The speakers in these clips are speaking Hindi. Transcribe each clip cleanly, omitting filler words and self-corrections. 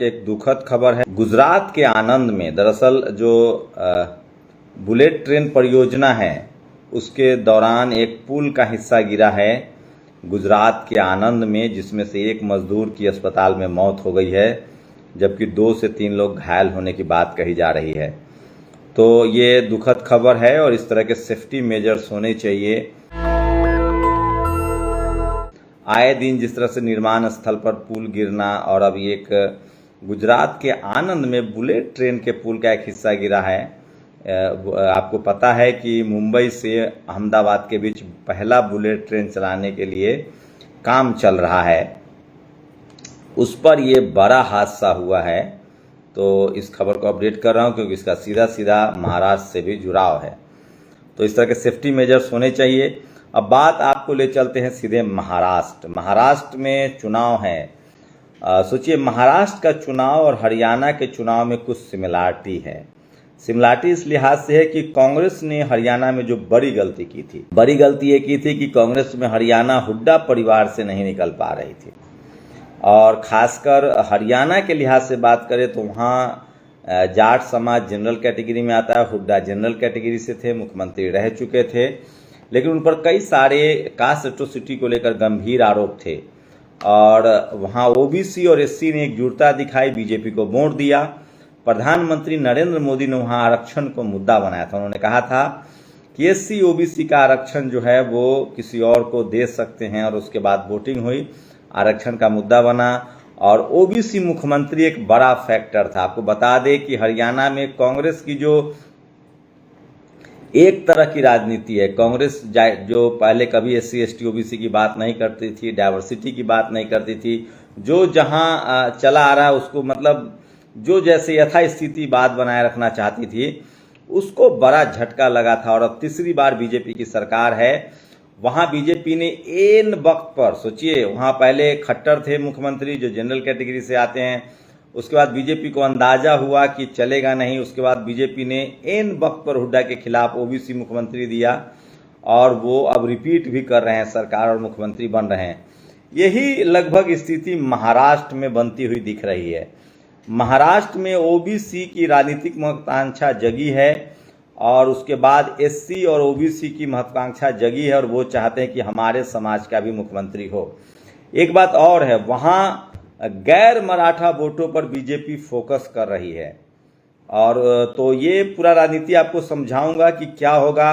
एक दुखद खबर है। गुजरात के आनंद में दरअसल जो बुलेट ट्रेन परियोजना है उसके दौरान एक पुल का हिस्सा गिरा है गुजरात के आनंद में, जिसमें से एक मजदूर की अस्पताल में मौत हो गई है, जबकि 2 से 3 लोग घायल होने की बात कही जा रही है। तो ये दुखद खबर है और इस तरह के सेफ्टी मेजर्स होने चाहिए। आए दिन जिस तरह से निर्माण स्थल पर पुल गिरना और अब एक गुजरात के आनंद में बुलेट ट्रेन के पुल का एक हिस्सा गिरा है। आपको पता है कि मुंबई से अहमदाबाद के बीच पहला बुलेट ट्रेन चलाने के लिए काम चल रहा है, उस पर ये बड़ा हादसा हुआ है। तो इस खबर को अपडेट कर रहा हूँ क्योंकि इसका सीधा सीधा महाराष्ट्र से भी जुड़ाव है। तो इस तरह के सेफ्टी मेजर्स होने चाहिए। अब बात आपको ले चलते हैं सीधे महाराष्ट्र। महाराष्ट्र में चुनाव है। सोचिए, महाराष्ट्र का चुनाव और हरियाणा के चुनाव में कुछ सिमिलरिटी है। सिमिलरिटी इस लिहाज से है कि कांग्रेस ने हरियाणा में जो बड़ी गलती की थी, बड़ी गलती ये की थी कि कांग्रेस में हरियाणा हुड्डा परिवार से नहीं निकल पा रही थी। और खासकर हरियाणा के लिहाज से बात करें तो वहाँ जाट समाज जनरल कैटेगरी में आता है। हुड्डा जनरल कैटेगरी से थे, मुख्यमंत्री रह चुके थे, लेकिन उन पर कई सारे कास्ट एट्रोसिटी को लेकर गंभीर आरोप थे। और वहाँ ओबीसी और एससी ने एकजुटता दिखाई, बीजेपी को वोट दिया। प्रधानमंत्री नरेंद्र मोदी ने वहाँ आरक्षण को मुद्दा बनाया था। उन्होंने कहा था कि एससी ओबीसी का आरक्षण जो है वो किसी और को दे सकते हैं, और उसके बाद वोटिंग हुई, आरक्षण का मुद्दा बना। और ओबीसी मुख्यमंत्री एक बड़ा फैक्टर था। आपको बता दें कि हरियाणा में कांग्रेस की जो एक तरह की राजनीति है, कांग्रेस जो पहले कभी एससी एसटी ओबीसी की बात नहीं करती थी, डाइवर्सिटी की बात नहीं करती थी, जो जहां चला आ रहा है उसको मतलब जो जैसे यथास्थिति बात बनाए रखना चाहती थी, उसको बड़ा झटका लगा था। और अब तीसरी बार बीजेपी की सरकार है। वहां बीजेपी ने एन वक्त पर, सोचिए, वहां पहले खट्टर थे मुख्यमंत्री जो जनरल कैटेगरी से आते हैं, उसके बाद बीजेपी को अंदाजा हुआ कि चलेगा नहीं, उसके बाद बीजेपी ने एन वक्त पर हुड्डा के खिलाफ ओबीसी मुख्यमंत्री दिया, और वो अब रिपीट भी कर रहे हैं सरकार और मुख्यमंत्री बन रहे हैं। यही लगभग स्थिति महाराष्ट्र में बनती हुई दिख रही है। महाराष्ट्र में ओबीसी की राजनीतिक महत्वाकांक्षा जगी है, और उसके बाद एससी और ओबीसी की महत्वाकांक्षा जगी है, और वो चाहते हैं कि हमारे समाज का भी मुख्यमंत्री हो। एक बात और है, वहाँ गैर मराठा वोटों पर बीजेपी फोकस कर रही है। और तो ये पूरा राजनीति आपको समझाऊंगा कि क्या होगा।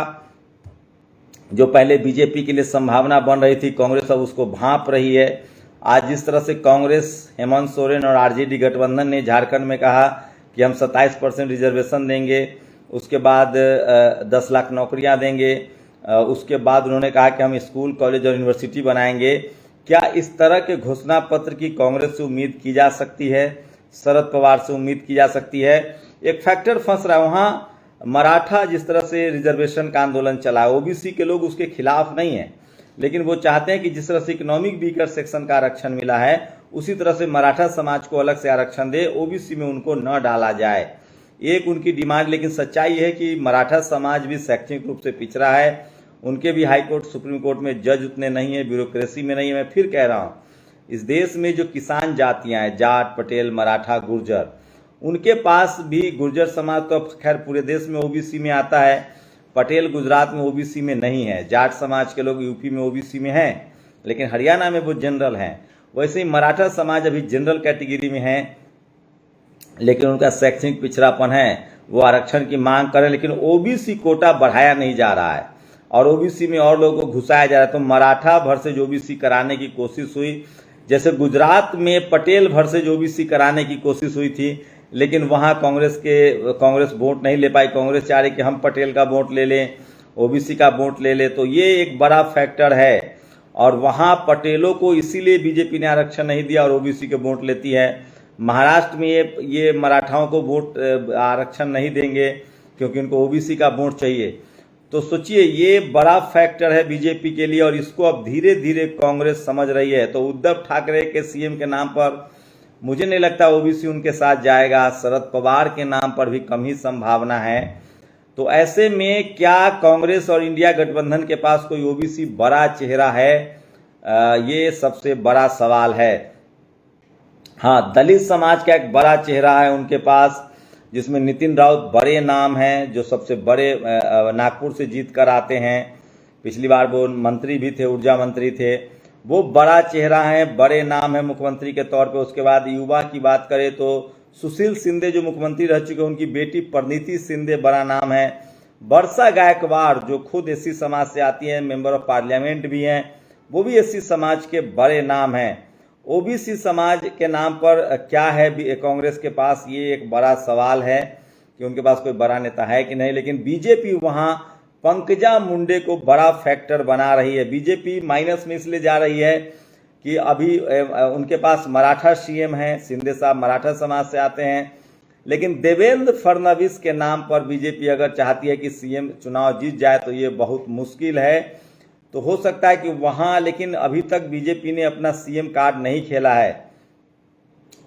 जो पहले बीजेपी के लिए संभावना बन रही थी, कांग्रेस अब उसको भांप रही है। आज जिस तरह से कांग्रेस, हेमंत सोरेन और आरजेडी गठबंधन ने झारखंड में कहा कि हम 27% रिजर्वेशन देंगे, उसके बाद 10 लाख नौकरियां देंगे, उसके बाद उन्होंने कहा कि हम स्कूल, कॉलेज और यूनिवर्सिटी बनाएंगे। क्या इस तरह के घोषणा पत्र की कांग्रेस से उम्मीद की जा सकती है? शरद पवार से उम्मीद की जा सकती है? एक फैक्टर फंस रहा है वहाँ। मराठा जिस तरह से रिजर्वेशन का आंदोलन चला, ओबीसी के लोग उसके खिलाफ नहीं है, लेकिन वो चाहते हैं कि जिस तरह से इकोनॉमिक वीकर सेक्शन का आरक्षण मिला है, उसी तरह से मराठा समाज को अलग से आरक्षण दे, ओबीसी में उनको न डाला जाए। एक उनकी डिमांड। लेकिन सच्चाई है कि मराठा समाज भी शैक्षणिक रूप से पिछड़ा है। उनके भी हाई कोर्ट, सुप्रीम कोर्ट में जज उतने नहीं है, ब्यूरोक्रेसी में नहीं है। मैं फिर कह रहा हूँ, इस देश में जो किसान जातियां हैं, जाट, पटेल, मराठा, गुर्जर, उनके पास भी, गुर्जर समाज तो खैर पूरे देश में ओबीसी में आता है, पटेल गुजरात में ओबीसी में नहीं है, जाट समाज के लोग यूपी में ओबीसी में हैं, लेकिन हरियाणा में वो जनरल हैं। वैसे ही मराठा समाज अभी जनरल कैटेगरी में है, लेकिन उनका शैक्षणिक पिछड़ापन है, वो आरक्षण की मांग करें, लेकिन ओबीसी कोटा बढ़ाया नहीं जा रहा है और ओबीसी में और लोगों को घुसाया जा रहा है। तो मराठा वर्सेज ओबीसी कराने की कोशिश हुई, जैसे गुजरात में पटेल वर्सेज ओबीसी कराने की कोशिश हुई थी, लेकिन वहां कांग्रेस वोट नहीं ले पाई। कांग्रेस चाह रही कि हम पटेल का वोट ले लें, ओबीसी का वोट ले लें। तो ये एक बड़ा फैक्टर है, और वहां पटेलों को इसीलिए बीजेपी ने आरक्षण नहीं दिया और ओबीसी के वोट लेती है। महाराष्ट्र में ये मराठाओं को वोट आरक्षण नहीं देंगे क्योंकि उनको ओबीसी का वोट चाहिए। तो सोचिए, ये बड़ा फैक्टर है बीजेपी के लिए, और इसको अब धीरे धीरे कांग्रेस समझ रही है। तो उद्धव ठाकरे के सीएम के नाम पर मुझे नहीं लगता ओबीसी उनके साथ जाएगा। शरद पवार के नाम पर भी कम ही संभावना है। तो ऐसे में क्या कांग्रेस और इंडिया गठबंधन के पास कोई ओबीसी बड़ा चेहरा है? ये सबसे बड़ा सवाल है। हाँ, दलित समाज का एक बड़ा चेहरा है उनके पास, जिसमें नितिन राउत बड़े नाम हैं, जो सबसे बड़े नागपुर से जीत कर आते हैं। पिछली बार वो मंत्री भी थे, ऊर्जा मंत्री थे। वो बड़ा चेहरा है, बड़े नाम है मुख्यमंत्री के तौर पे। उसके बाद युवा की बात करें तो सुशील शिंदे जो मुख्यमंत्री रह चुके हैं, उनकी बेटी परिणीति शिंदे बड़ा नाम है। वर्षा गायकवाड़ जो खुद एससी समाज से आती हैं, मेंबर ऑफ पार्लियामेंट भी हैं, वो भी एससी समाज के बड़े नाम हैं। ओबीसी समाज के नाम पर क्या है कांग्रेस के पास, ये एक बड़ा सवाल है कि उनके पास कोई बड़ा नेता है कि नहीं। लेकिन बीजेपी वहां पंकजा मुंडे को बड़ा फैक्टर बना रही है। बीजेपी माइनस में इसलिए जा रही है कि अभी उनके पास मराठा सीएम हैं, शिंदे साहब मराठा समाज से आते हैं। लेकिन देवेंद्र फडणवीस के नाम पर बीजेपी अगर चाहती है कि सीएम चुनाव जीत जाए तो ये बहुत मुश्किल है। तो हो सकता है कि वहां, लेकिन अभी तक बीजेपी ने अपना सीएम कार्ड नहीं खेला है।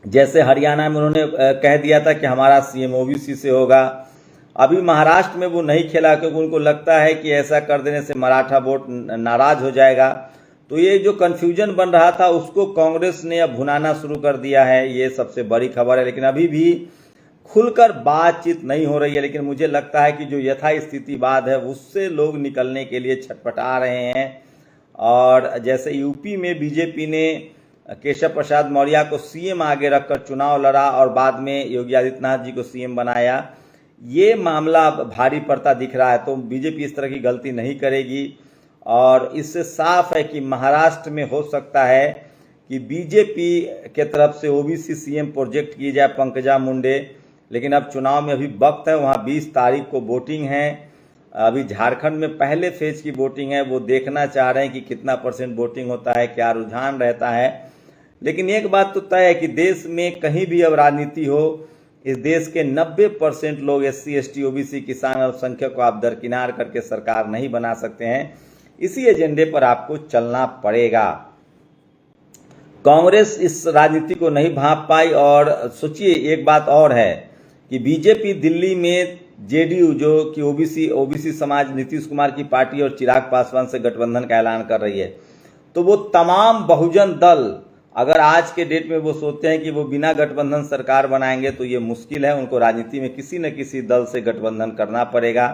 जैसे हरियाणा में उन्होंने कह दिया था कि हमारा सीएम ओबीसी से होगा, अभी महाराष्ट्र में वो नहीं खेला क्योंकि उनको लगता है कि ऐसा कर देने से मराठा वोट नाराज हो जाएगा। तो ये जो कंफ्यूजन बन रहा था उसको कांग्रेस ने अब भुनाना शुरू कर दिया है, ये सबसे बड़ी खबर है। लेकिन अभी भी खुलकर बातचीत नहीं हो रही है। लेकिन मुझे लगता है कि जो यथास्थितिवाद है उससे लोग निकलने के लिए छटपटा रहे हैं। और जैसे यूपी में बीजेपी ने केशव प्रसाद मौर्य को सीएम आगे रखकर चुनाव लड़ा और बाद में योगी आदित्यनाथ जी को सीएम बनाया, ये मामला भारी पड़ता दिख रहा है। तो बीजेपी इस तरह की गलती नहीं करेगी। और इससे साफ है कि महाराष्ट्र में हो सकता है कि बीजेपी के तरफ से ओबीसी सीएम प्रोजेक्ट की जाए पंकजा मुंडे। लेकिन अब चुनाव में अभी वक्त है, वहाँ 20 तारीख को वोटिंग है। अभी झारखंड में पहले फेज की वोटिंग है, वो देखना चाह रहे हैं कि कितना % वोटिंग होता है, क्या रुझान रहता है। लेकिन एक बात तो तय है कि देश में कहीं भी अब राजनीति हो, इस देश के 90% लोग SC ST OBC किसान अल्पसंख्यक को आप दरकिनार करके सरकार नहीं बना सकते हैं। इसी एजेंडे पर आपको चलना पड़ेगा। कांग्रेस इस राजनीति को नहीं भांप पाई। और सोचिए एक बात और है कि बीजेपी दिल्ली में जेडीयू जो कि ओबीसी समाज नीतीश कुमार की पार्टी और चिराग पासवान से गठबंधन का ऐलान कर रही है। तो वो तमाम बहुजन दल अगर आज के डेट में वो सोचते हैं कि वो बिना गठबंधन सरकार बनाएंगे तो ये मुश्किल है। उनको राजनीति में किसी न किसी दल से गठबंधन करना पड़ेगा।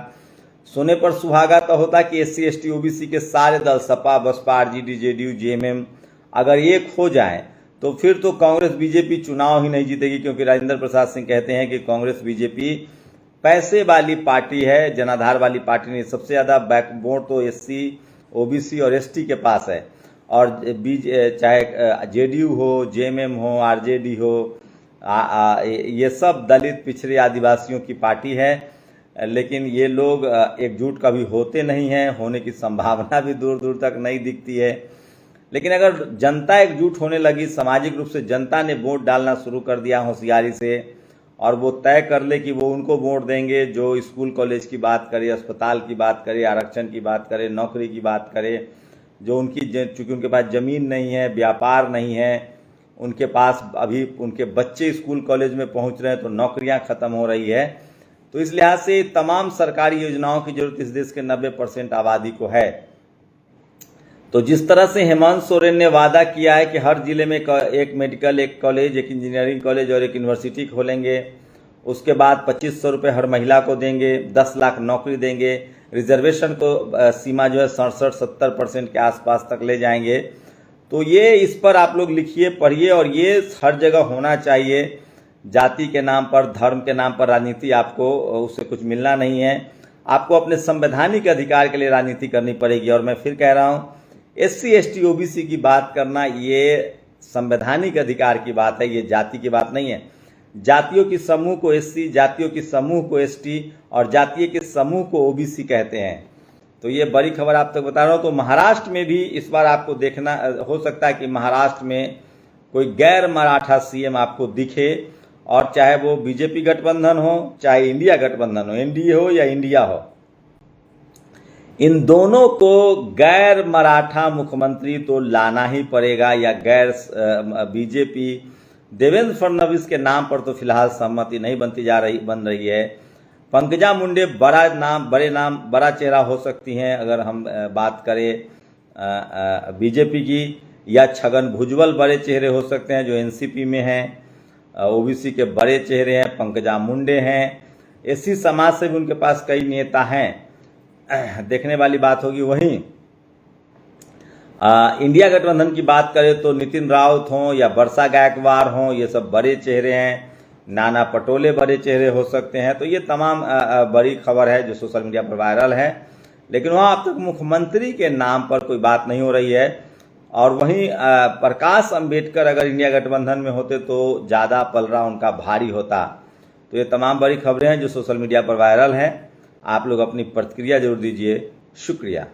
सोने पर सुहागा तो होता कि SC ST OBC के सारे दल Sapa Baspa RJD JDU JMM अगर एक हो जाए तो फिर तो कांग्रेस बीजेपी चुनाव ही नहीं जीतेगी। क्योंकि राजेंद्र प्रसाद सिंह कहते हैं कि कांग्रेस बीजेपी पैसे वाली पार्टी है, जनाधार वाली पार्टी नहीं। सबसे ज़्यादा बैकबोन तो SC OBC और ST के पास है। और चाहे JDU हो, JMM हो, RJD हो, ये सब दलित पिछड़े आदिवासियों की पार्टी है। लेकिन ये लोग एकजुट कभी होते नहीं हैं, होने की संभावना भी दूर दूर तक नहीं दिखती है। लेकिन अगर जनता एकजुट होने लगी, सामाजिक रूप से जनता ने वोट डालना शुरू कर दिया होशियारी से, और वो तय कर ले कि वो उनको वोट देंगे जो स्कूल कॉलेज की बात करे, अस्पताल की बात करे, आरक्षण की बात करे, नौकरी की बात करे, जो चूँकि उनके पास ज़मीन नहीं है, व्यापार नहीं है, उनके पास अभी उनके बच्चे स्कूल कॉलेज में पहुंच रहे हैं तो नौकरियां खत्म हो रही है। तो इस लिहाज से तमाम सरकारी योजनाओं की जरूरत इस देश के 90% आबादी को है। तो जिस तरह से हेमंत सोरेन ने वादा किया है कि हर जिले में एक मेडिकल, एक कॉलेज, एक इंजीनियरिंग कॉलेज और एक यूनिवर्सिटी खोलेंगे, उसके बाद 2500 रुपये हर महिला को देंगे, 10 लाख नौकरी देंगे, रिजर्वेशन को सीमा जो है 67-70% के आसपास तक ले जाएंगे। तो ये इस पर आप लोग लिखिए, पढ़िए, और ये हर जगह होना चाहिए। जाति के नाम पर, धर्म के नाम पर राजनीति आपको उससे कुछ मिलना नहीं है। आपको अपने संवैधानिक अधिकार के लिए राजनीति करनी पड़ेगी। और मैं फिर कह रहा हूँ, SC ST OBC की बात करना ये संवैधानिक अधिकार की बात है, ये जाति की बात नहीं है। जातियों की समूह को SC, जातियों की समूह को ST और जातीय के समूह को OBC कहते हैं। तो ये बड़ी खबर आप तक बता रहा हूँ। तो महाराष्ट्र में भी इस बार आपको देखना हो सकता है कि महाराष्ट्र में कोई गैर मराठा सीएम आपको दिखे, और चाहे वो बीजेपी गठबंधन हो, चाहे इंडिया गठबंधन हो, NDA हो या इंडिया हो, इन दोनों को गैर मराठा मुख्यमंत्री तो लाना ही पड़ेगा। या गैर बीजेपी देवेंद्र फडणवीस के नाम पर तो फिलहाल सहमति नहीं बन रही है। पंकजा मुंडे बड़ा चेहरा हो सकती हैं अगर हम बात करें बीजेपी की। या छगन भुजबल बड़े चेहरे हो सकते हैं जो एनसीपी में हैं, ओबीसी के बड़े चेहरे हैं, पंकजा मुंडे हैं, एससी समाज से भी उनके पास कई नेता हैं। देखने वाली बात होगी। वहीं इंडिया गठबंधन की बात करें तो नितिन राउत हों या वर्षा गायकवाड़ हों, ये सब बड़े चेहरे हैं। नाना पटोले बड़े चेहरे हो सकते हैं। तो ये तमाम बड़ी खबर है जो सोशल मीडिया पर वायरल है, लेकिन वहाँ अब तक मुख्यमंत्री के नाम पर कोई बात नहीं हो रही है। और वहीं प्रकाश अंबेडकर अगर इंडिया गठबंधन में होते तो ज़्यादा पलड़ा उनका भारी होता। तो ये तमाम बड़ी खबरें हैं जो सोशल मीडिया पर वायरल हैं। आप लोग अपनी प्रतिक्रिया जरूर दीजिए। शुक्रिया।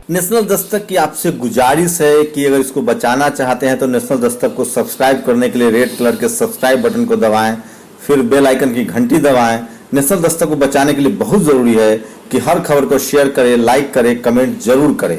नेशनल दस्तक की आपसे गुजारिश है कि अगर इसको बचाना चाहते हैं तो नेशनल दस्तक को सब्सक्राइब करने के लिए रेड कलर के सब्सक्राइब बटन को दबाएं, फिर बेल आइकन की घंटी दबाएं। नेशनल दस्तक को बचाने के लिए बहुत जरूरी है कि हर खबर को शेयर करें, लाइक करें, कमेंट जरूर करें।